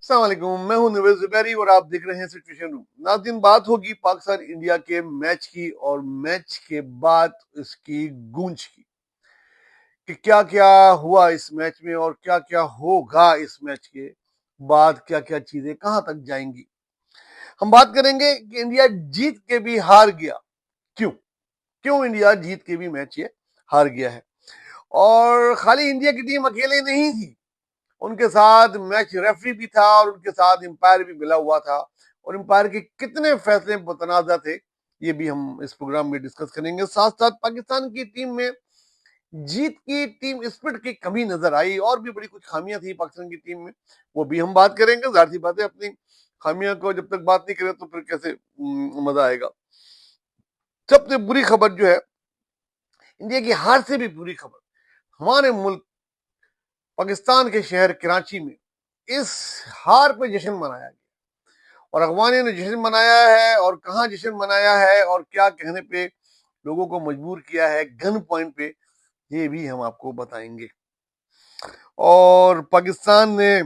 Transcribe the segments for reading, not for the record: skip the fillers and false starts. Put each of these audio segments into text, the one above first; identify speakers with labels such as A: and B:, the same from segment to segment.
A: अस्सलाम वालेकुम, मैं हूं नवेद जुबैरी और आप देख रहे हैं सिचुएशन रूम। नाज़रीन, बात होगी पाकिस्तान इंडिया के मैच की और मैच के बाद इसकी गूंज की कि क्या क्या हुआ इस मैच में और क्या क्या होगा इस मैच के बाद, क्या क्या चीजें कहां तक जाएंगी। हम बात करेंगे कि इंडिया जीत के भी हार गया, क्यों क्यों इंडिया जीत के भी मैच ये हार गया है। और खाली इंडिया की टीम अकेले नहीं थी, उनके साथ मैच रेफरी भी था और उनके साथ अंपायर भी मिला हुआ था। और अंपायर के कितने फैसले मुतनाज़ा थे, ये भी हम इस प्रोग्राम में डिस्कस करेंगे। साथ साथ पाकिस्तान की टीम में जीत की टीम स्पिरिट की कमी नजर आई और भी बड़ी कुछ खामियां थी पाकिस्तान की टीम में, वो भी हम बात करेंगे। जाहिर सी बात है, अपनी खामियां को जब तक बात नहीं करें तो फिर कैसे मजा आएगा। सबसे बुरी खबर जो है, इंडिया की हार से भी बुरी खबर, हमारे मुल्क पाकिस्तान के शहर कराची में इस हार पे जश्न मनाया गया। और अगवानी ने जश्न मनाया है और कहाँ जश्न मनाया है और क्या कहने पे लोगों को मजबूर किया है गन पॉइंट पे, ये भी हम आपको बताएंगे। और पाकिस्तान ने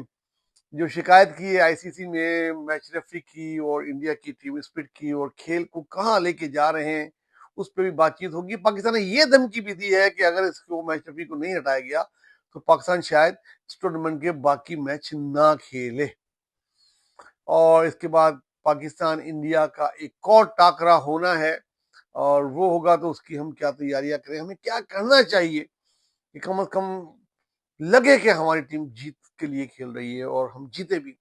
A: जो शिकायत की है आईसीसी में मैच रेफरी की और इंडिया की टीम स्पिरिट की और खेल को कहाँ लेके जा रहे हैं, उस पर भी बातचीत होगी। पाकिस्तान ने यह धमकी भी दी है कि अगर इसको मैच रेफरी को नहीं हटाया गया तो पाकिस्तान शायद इस टूर्नामेंट के बाकी मैच ना खेले। और इसके बाद पाकिस्तान इंडिया का एक और टाकरा होना है और वो होगा तो उसकी हम क्या तैयारियां करें, हमें क्या करना चाहिए कि कम से कम लगे कि हमारी टीम जीत के लिए खेल रही है और हम जीते भी।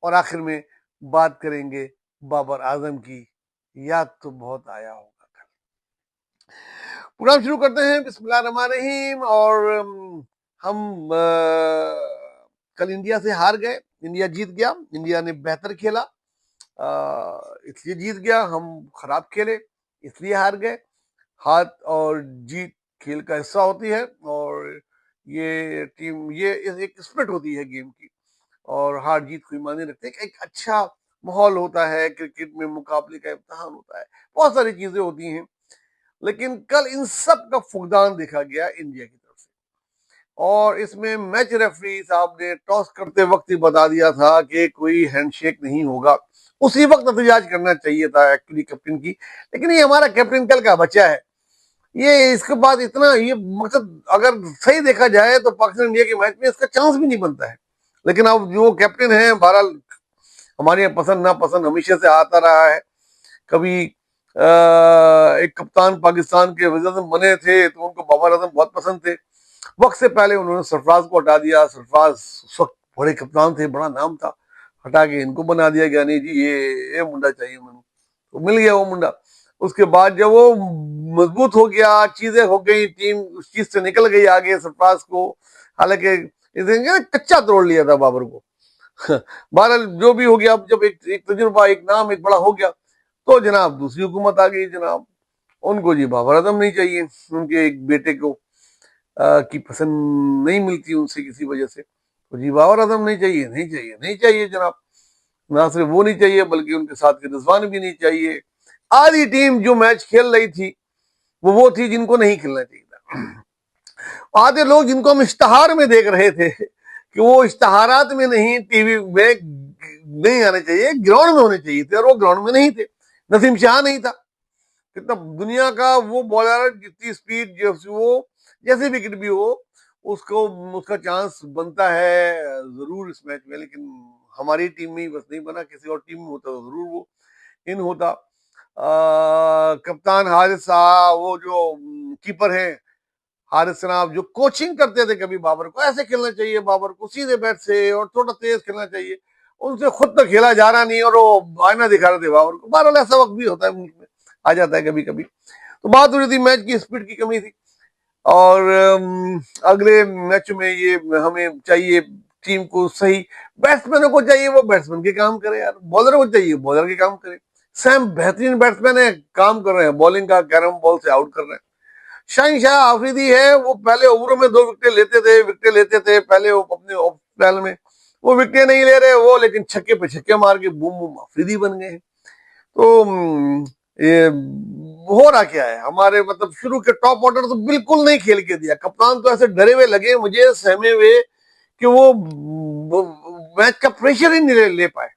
A: और आखिर में बात करेंगे बाबर आजम की, याद तो बहुत आया होगा। प्रोग्राम शुरू करते हैं, बिस्मिल्लाहिर्रहमानिर्रहीम। और हम कल इंडिया से हार गए, इंडिया जीत गया। इंडिया ने बेहतर खेला, इसलिए जीत गया। हम खराब खेले इसलिए हार गए। हार और जीत खेल का हिस्सा होती है और ये टीम, ये एक स्पिरिट होती है गेम की। और हार जीत कोई मायने रखते हैं, एक अच्छा माहौल होता है, क्रिकेट में मुकाबले का इम्तहान होता है, बहुत सारी चीजें होती हैं। लेकिन कल इन सब का फुकदान देखा गया इंडिया की तरफ से। और इसमें मैच रेफरी साहब ने टॉस करते वक्त ही बता दिया था कि कोई हैंडशेक नहीं होगा। उसी वक्त एहतजाज करना चाहिए था एक्चुअली कैप्टन की, लेकिन ये हमारा कैप्टन कल का बच्चा है। ये इसके बाद इतना ये मकसद अगर सही देखा जाए तो पाकिस्तान इंडिया के मैच में इसका चांस भी नहीं बनता है। लेकिन अब जो कैप्टन है, बहरहाल हमारे यहाँ पसंद ना पसंद हमेशा से आता रहा है। कभी एक कप्तान पाकिस्तान के वज़ीर आज़म बने थे तो उनको बाबर आजम बहुत पसंद थे। वक्त से पहले उन्होंने सरफराज को हटा दिया। सरफराज उस वक्त बड़े कप्तान थे, बड़ा नाम था, हटा के इनको बना दिया गया। नहीं जी, ये मुंडा चाहिए मैंने, तो मिल गया वो मुंडा। उसके बाद जब वो मजबूत हो गया, चीजें हो गई, टीम उस चीज से निकल गई आगे सरफराज को, हालांकि कच्चा तोड़ लिया था बाबर को। बहरहाल जो भी हो गया, अब जब एक तजुर्बा, एक नाम, एक बड़ा हो गया तो जनाब दूसरी हुकूमत आ गई। जनाब उनको जी बाबर आजम नहीं चाहिए, उनके एक बेटे को की पसंद नहीं मिलती उनसे किसी वजह से, तो जी बाबर आजम नहीं चाहिए, नहीं चाहिए, नहीं चाहिए जनाब। ना सिर्फ वो नहीं चाहिए बल्कि उनके साथ के रिजवान भी नहीं चाहिए। आधी टीम जो मैच खेल रही थी वो थी जिनको नहीं खेलना चाहिए था। आधे लोग जिनको हम इश्तहार में देख रहे थे कि वो इश्तहारात में नहीं, टीवी में नहीं आने चाहिए, ग्राउंड में होने चाहिए थे, और वो ग्राउंड में नहीं थे। नसीम शाह नहीं था। कितना दुनिया का वो बॉलर, जितनी स्पीड, वो जैसे विकेट भी हो उसको, उसका चांस बनता है जरूर इस मैच में। लेकिन हमारी टीम में ही बस नहीं बना, किसी और टीम में होता तो जरूर वो इन होता। कप्तान हारिस साहब, वो जो कीपर है हारिस साहब, जो कोचिंग करते थे कभी बाबर को, ऐसे खेलना चाहिए बाबर को, सीधे बैट से और थोड़ा तेज खेलना चाहिए, उनसे खुद तो खेला जा रहा नहीं और वो आईना दिखा रहे थे बाबर को। बहरहाल ऐसा वक्त भी होता है, मुल्क में आ जाता है कभी कभी। तो बात हो रही थी मैच की स्पीड की कमी थी। और अगले मैच में ये हमें चाहिए, टीम को सही बैट्समैनों को चाहिए, वो बैट्समैन के काम करे यार, बॉलर को चाहिए बॉलर के काम करे। सैम बेहतरीन बैट्समैन है, काम कर रहे हैं, बॉलिंग का कैरम बॉल से आउट कर रहे हैं। शाहिन शाह आफरीदी है, वो पहले ओवरों में 2 विकेट लेते थे पहले वो अपने स्पेल में, वो विकेट नहीं ले रहे वो, लेकिन छक्के पे छक्के मार के बूम बूम आफरीदी बन गए हैं। तो ये हो रहा क्या है हमारे, मतलब शुरू के टॉप ऑर्डर तो बिल्कुल नहीं खेल के दिया। कप्तान तो ऐसे डरे हुए लगे मुझे, सहमे हुए कि वो मैच का प्रेशर ही नहीं ले पाए।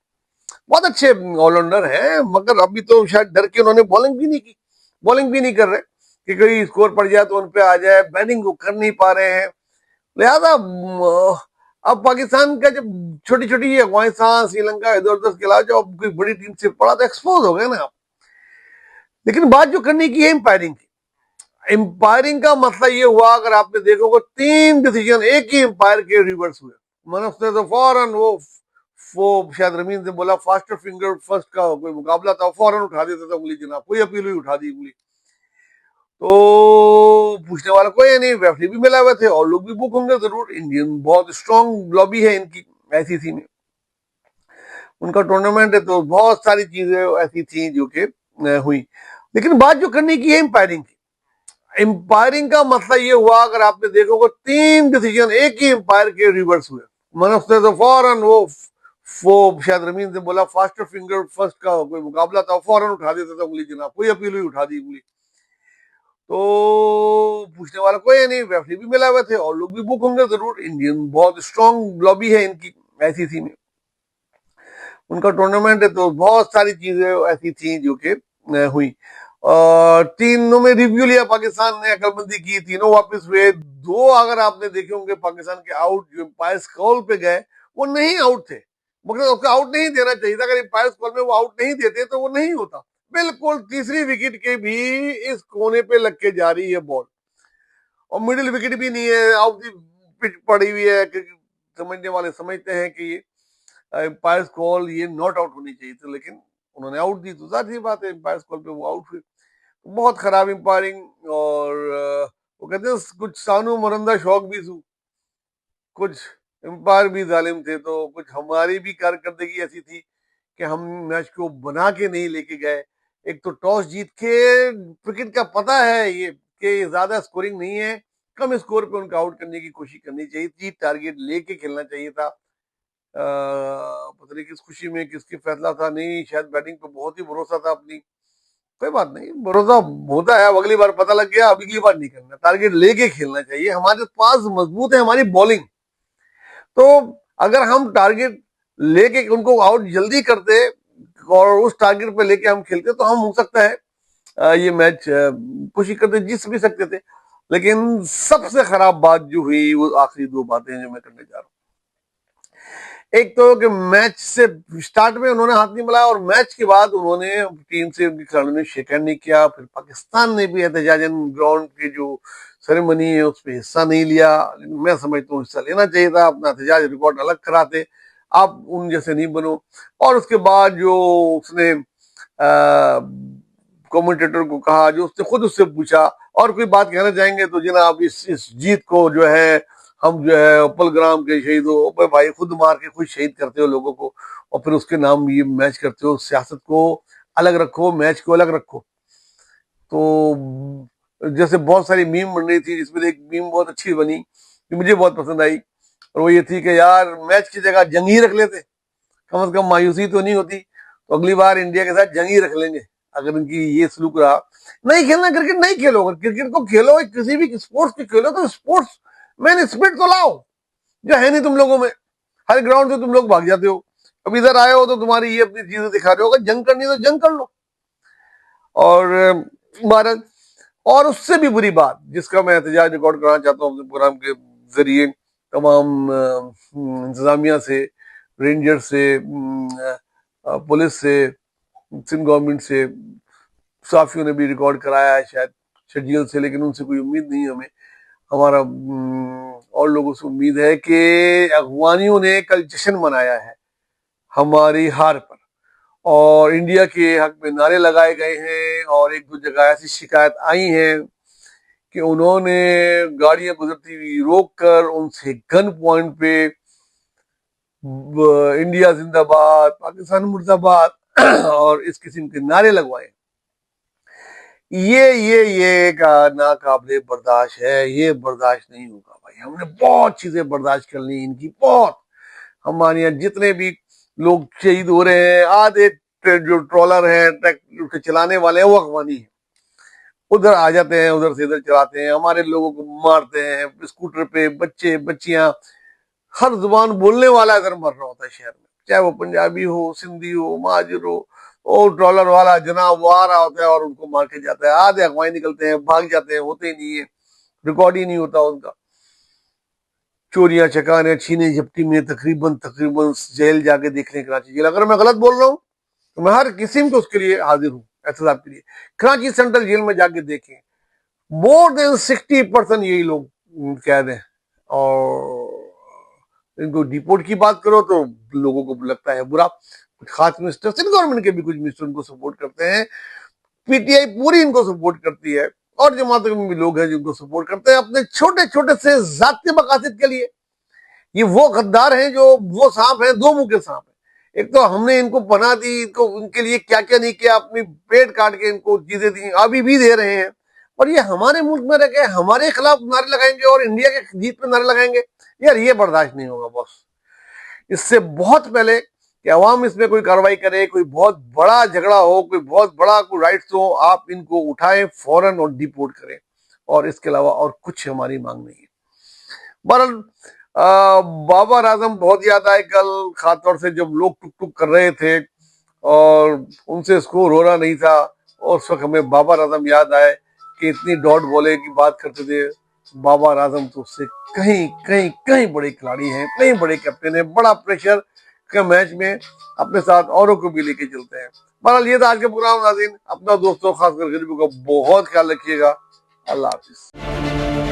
A: बहुत अच्छे ऑलराउंडर हैं, मगर अभी तो शायद डर के उन्होंने बॉलिंग भी नहीं की, बॉलिंग भी नहीं कर रहे कि कहीं स्कोर पड़ जाए तो उन पे आ जाए। बैटिंग वो कर नहीं पा रहे हैं, लिहाजा अब पाकिस्तान का जब छोटी छोटी अफगानिस्तान, श्रीलंका, इधर उधर के अलावा जब कोई बड़ी टीम से पड़ा तो एक्सपोज हो गए ना आप। लेकिन बात जो करने की है एम्पायरिंग की, एम्पायरिंग का मसला ये हुआ, अगर आपने देखोगे 3 डिसीजन एक ही एम्पायर के रिवर्स हुए। मनफ ने तो फौरन वो शायद रमीन से बोला फास्टर फिंगर फर्स्ट का कोई मुकाबला था, फौरन उठा देता था उंगली, जनाब कोई अपील हुई उठा दी उंगली। तो पूछने वाला कोई नहीं, रेफरी भी मिला हुए थे और लोग भी बुक होंगे जरूर। इंडियन बहुत स्ट्रॉन्ग लॉबी है इनकी आईसीसी में, उनका टूर्नामेंट है, तो बहुत सारी चीजें ऐसी थी जो कि हुई। लेकिन बात जो करने की है एम्पायरिंग की, एम्पायरिंग का मसला ये हुआ, अगर आपने देखोगे 3 डिसीजन एक ही एम्पायर के रिवर्स हुए। मनफ ने तो फौरन वो शायद रमीन से बोला फास्टर फिंगर फर्स्ट का कोई मुकाबला था, फौरन उठा देता था उंगली, जनाब कोई अपील हुई उठा दी उंगली। तो पूछने वाला कोई नहीं, रेफरी भी मिला हुए थे और लोग भी बुक होंगे जरूर। इंडियन बहुत स्ट्रॉन्ग लॉबी है इनकी आईसीसी में, उनका टूर्नामेंट है, तो बहुत सारी चीजें ऐसी थी जो कि हुई। और तीनों में रिव्यू लिया पाकिस्तान ने, अकलमंदी की, तीनों वापस हुए। 2 अगर आपने देखे होंगे पाकिस्तान के आउट जो एम्पायर्स कॉल पे गए वो नहीं आउट थे, मगर उसको आउट नहीं देना चाहिए था। अगर एम्पायर्स कॉल में वो आउट नहीं देते तो वो नहीं होता। बिल्कुल तीसरी विकेट के भी इस कोने पे लग के जा रही है बॉल, और मिडिल विकेट भी नहीं है, ऑफ दी पिच पड़ी हुई है। समझने वाले समझते हैं कि ये एम्पायर्स कॉल ये नॉट आउट होनी चाहिए थी, लेकिन उन्होंने आउट दी, तो जाहिर सी बात है एम्पायर्स कॉल पे वो आउट हुए। बहुत खराब एम्पायरिंग। और वो कहते हैं कुछ सानू मरंदा शौक भी सू, कुछ एम्पायर भी जालिम थे, तो कुछ हमारी भी कारकर्दगी ऐसी थी कि हम मैच को बना के नहीं लेके गए। एक तो टॉस जीत के, क्रिकेट का पता है ये कि ज्यादा स्कोरिंग नहीं है, कम स्कोर पे उनको आउट करने की कोशिश करनी चाहिए थी, टारगेट लेके खेलना चाहिए था। पता नहीं किस खुशी में किसकी फैसला था, नहीं शायद बैटिंग पे बहुत ही भरोसा था अपनी। कोई बात नहीं, भरोसा होता है, अब अगली बार पता लग गया, अब अगली बार नहीं करना, टारगेट लेके खेलना चाहिए। हमारे पास मजबूत है हमारी बॉलिंग, तो अगर हम टारगेट लेके उनको आउट जल्दी करते और उस टारगेट पे लेके हम खेलते तो हम हो सकता है ये मैच कोशिश करते जीत भी सकते थे। लेकिन सबसे खराब बात जो हुई वो आखिरी 2 बातें जो मैं करने जा रहा हूँ। एक तो कि मैच से स्टार्ट में उन्होंने हाथ नहीं मिलाया, और मैच के बाद उन्होंने टीम से उनके खिलाड़ियों ने शेक हैंड नहीं किया। फिर पाकिस्तान ने भी एहतजाजन ग्राउंड की जो सेरेमनी है उस पर हिस्सा नहीं लिया। मैं समझता हूँ हिस्सा लेना चाहिए था, अपना एहतजाज रिकॉर्ड अलग कराते, आप उन जैसे नहीं बनो। और उसके बाद जो उसने कमेंटेटर को कहा, जो उसने खुद उससे पूछा और कोई बात कहना चाहेंगे तो जनाब इस जीत को जो है हम जो है उपलग्राम के शहीद हो भाई, खुद मार के खुद शहीद करते हो लोगों को, और फिर उसके नाम ये मैच करते हो। सियासत को अलग रखो, मैच को अलग रखो। तो जैसे बहुत सारी मीम बन रही थी, जिसमें एक मीम बहुत अच्छी बनी कि मुझे बहुत पसंद आई, और वो ये थी कि यार मैच की जगह जंग ही रख लेते, कम से कम मायूसी तो नहीं होती। तो अगली बार इंडिया के साथ जंग ही रख लेंगे अगर इनकी ये सलूक रहा। नहीं खेलना क्रिकेट नहीं खेलो, अगर क्रिकेट को खेलो, किसी भी स्पोर्ट्स की खेलो, तो स्पोर्ट्स मैन स्पिरिट तो लाओ, जो है नहीं तुम लोगों में। हर ग्राउंड से तुम लोग भाग जाते हो, अब इधर आए हो तो तुम्हारी ये अपनी चीजें दिखा रहे हो। अगर जंग करनी है तो जंग कर लो। और भारत, और उससे भी बुरी बात जिसका मैं एहतजाज रिकॉर्ड कराना चाहता हूँ अपने प्रोग्राम के जरिए तमाम इंतजामिया से, रेंजर से, पुलिस से, सिंध गवर्नमेंट से, साफियों ने भी रिकॉर्ड कराया है शायद शेड्यूल से, लेकिन उनसे कोई उम्मीद नहीं हमें। हमारा और लोगों से उम्मीद है कि अफगानियों ने कल जश्न मनाया है हमारी हार पर, और इंडिया के हक में नारे लगाए गए हैं, और 1-2 जगह ऐसी शिकायत आई है कि उन्होंने गाड़ियां गुजरती हुई रोक कर उनसे गन पॉइंट पे इंडिया जिंदाबाद, पाकिस्तान मुर्दाबाद और इस किस्म के नारे लगवाए। ये का नाकाबिले बर्दाश्त है, ये बर्दाश्त नहीं होगा भाई। हमने बहुत चीजें बर्दाश्त कर ली इनकी, बहुत। हमारे यहाँ जितने भी लोग शहीद हो रहे हैं, आधे जो ट्रॉलर हैं, ट्रैक्टर चलाने वाले हैं, वो अफगानी है। उधर आ जाते हैं, उधर से इधर चलाते हैं, हमारे लोगों को मारते हैं, स्कूटर पे बच्चे बच्चियां हर जुबान बोलने वाला इधर मर रहा होता है शहर में, चाहे वो पंजाबी हो, सिंधी हो, महाजिर हो। और डॉलर वाला जनाब वो आ रहा होता है और उनको मार के जाता है, आधे अगवाई निकलते हैं, भाग जाते हैं, होते ही नहीं है, रिकॉर्ड ही नहीं होता उनका। चोरियां चकारियां छीने झपटी में तकरीबन तकरीबन जेल जाके देखने, कराची जेल। अगर मैं गलत बोल रहा हूँ तो मैं हर किस्म को उसके लिए हाजिर हूँ, एहतसाब के लिए। कराची सेंट्रल जेल में जाके देखें, मोर देन 60% यही लोग कैद हैं। और इनको डिपोर्ट की बात करो तो लोगों को लगता है बुरा। कुछ खास मिनिस्टर, सिंध गवर्नमेंट के भी कुछ मिनिस्टर इनको सपोर्ट करते हैं, पीटीआई पूरी इनको सपोर्ट करती है, और जमात में भी लोग हैं जिनको सपोर्ट करते हैं अपने छोटे छोटे से जाती मकासद के लिए। ये वो गद्दार हैं जो वो सांप हैं, दो मुंह के सांप हैं। एक तो हमने इनको पनाह दी, इनको उनके लिए क्या क्या नहीं किया, अपनी पेट काट के इनको चीजें दी, अभी भी दे रहे हैं। और ये हमारे मुल्क में रह के हमारे खिलाफ नारे लगाएंगे और इंडिया के जीत पे नारे लगाएंगे। यार ये बर्दाश्त नहीं होगा बॉस। इससे बहुत पहले कि अवाम इसमें कोई कार्रवाई करे, कोई बहुत बड़ा झगड़ा हो, कोई बहुत बड़ा कोई राइट्स हो, आप इनको उठाएं फौरन और डिपोर्ट करें। और इसके अलावा और कुछ हमारी मांग नहीं है। बहरहाल बाबर आजम बहुत याद आए कल, खासतौर से जब लोग टुक टुक कर रहे थे और उनसे स्कोर हो रहा नहीं था, और उस वक्त हमें बाबर आजम याद आए कि इतनी डॉट बॉले की बात करते थे। बाबर आजम तो उससे कहीं कहीं कहीं बड़े खिलाड़ी हैं, कहीं बड़े कैप्टन हैं, बड़ा प्रेशर के मैच में अपने साथ औरों को भी लेके चलते हैं। बहरहाल ये था आज के प्रोग्राम नाज़रीन। अपना दोस्तों खासकर गरीबों का बहुत ख्याल रखिएगा। अल्लाह हाफिज।